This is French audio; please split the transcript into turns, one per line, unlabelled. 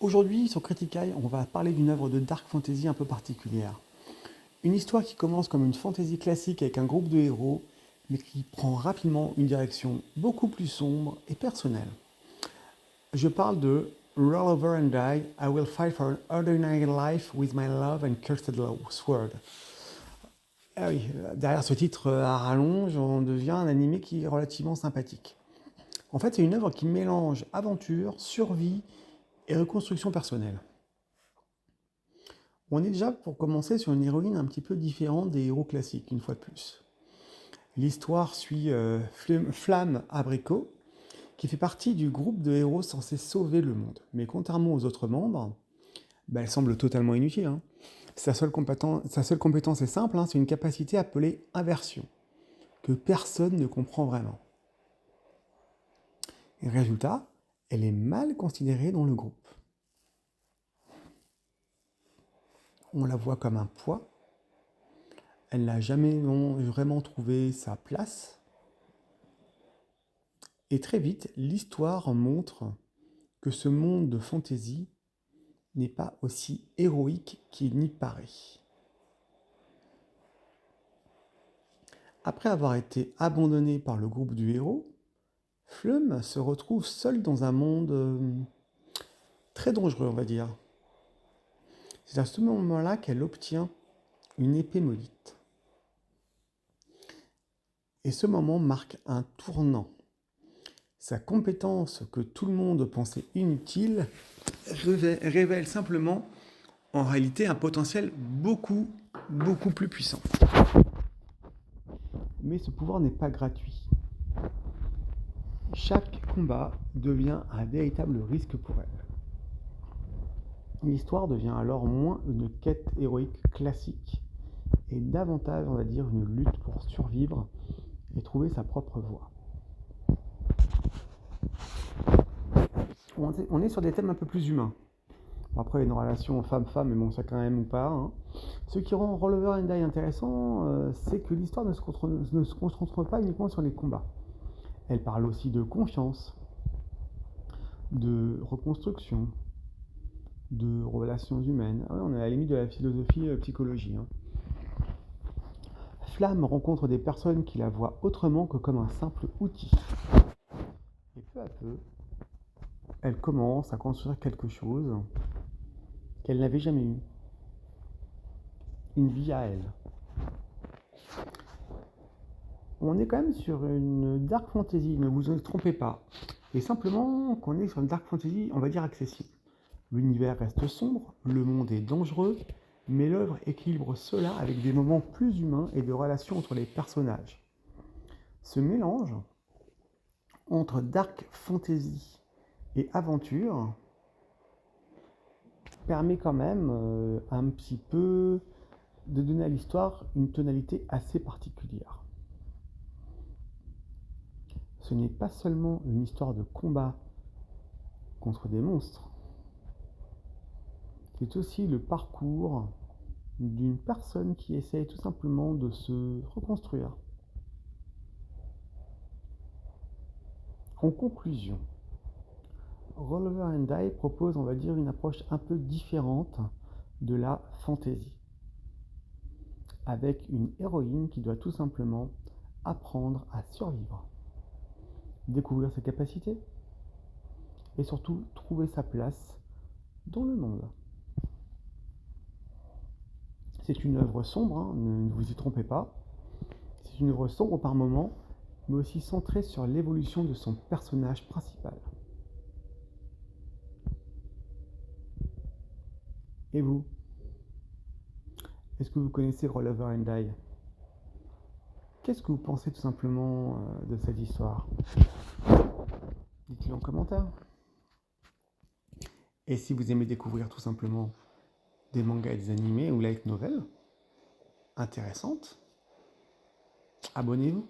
Aujourd'hui, sur Critic Eye, on va parler d'une œuvre de dark fantasy un peu particulière. Une histoire qui commence comme une fantasy classique avec un groupe de héros, mais qui prend rapidement une direction beaucoup plus sombre et personnelle. Je parle de Roll Over and Die, I Will Fight for an Ordinary Life with My Love and Cursed Sword. Ah oui, derrière ce titre à rallonge, on devient un animé qui est relativement sympathique. En fait, c'est une œuvre qui mélange aventure, survie et reconstruction personnelle. On est déjà, pour commencer, sur une héroïne un petit peu différente des héros classiques, une fois de plus. L'histoire suit Flamme Abricot, qui fait partie du groupe de héros censés sauver le monde. Mais contrairement aux autres membres, elle semble totalement inutile. Sa seule compétence est simple, c'est une capacité appelée inversion, que personne ne comprend vraiment. Et résultat, elle est mal considérée dans le groupe. On la voit comme un poids. Elle n'a jamais vraiment trouvé sa place. Et très vite, l'histoire montre que ce monde de fantaisie n'est pas aussi héroïque qu'il n'y paraît. Après avoir été abandonné par le groupe du héros, Flume se retrouve seule dans un monde très dangereux, on va dire. C'est à ce moment-là qu'elle obtient une épée maudite. Et ce moment marque un tournant. Sa compétence que tout le monde pensait inutile révèle simplement en réalité un potentiel beaucoup plus puissant. Mais ce pouvoir n'est pas gratuit. Chaque combat devient un véritable risque pour elle. L'histoire devient alors moins une quête héroïque classique et davantage, on va dire, une lutte pour survivre et trouver sa propre voie. On est sur des thèmes un peu plus humains. Après, une relation femme-femme, mais bon, ça quand même ou pas. Ce qui rend Roll Over and Die intéressant, c'est que l'histoire ne se concentre pas uniquement sur les combats. Elle parle aussi de confiance, de reconstruction, de relations humaines. On est à la limite de la philosophie psychologie. Flamme rencontre des personnes qui la voient autrement que comme un simple outil. Et peu à peu, elle commence à construire quelque chose qu'elle n'avait jamais eu. Une vie à elle. On est quand même sur une dark fantasy, ne vous en trompez pas. Et simplement qu'on est sur une dark fantasy, on va dire accessible. L'univers reste sombre, le monde est dangereux, mais l'œuvre équilibre cela avec des moments plus humains et de relations entre les personnages. Ce mélange entre dark fantasy et aventure permet quand même un petit peu de donner à l'histoire une tonalité assez particulière. Ce n'est pas seulement une histoire de combat contre des monstres, c'est aussi le parcours d'une personne qui essaye tout simplement de se reconstruire. En conclusion, Roll Over and Die propose, on va dire, une approche un peu différente de la fantasy, avec une héroïne qui doit tout simplement apprendre à survivre, découvrir ses capacités et surtout trouver sa place dans le monde. C'est une œuvre sombre, ne vous y trompez pas. C'est une œuvre sombre par moments, mais aussi centrée sur l'évolution de son personnage principal. Et vous? Est-ce que vous connaissez Roll Over and Die? Qu'est-ce que vous pensez tout simplement de cette histoire? Dites-le en commentaire. Et si vous aimez découvrir tout simplement des mangas et des animés ou light novels intéressantes, abonnez-vous.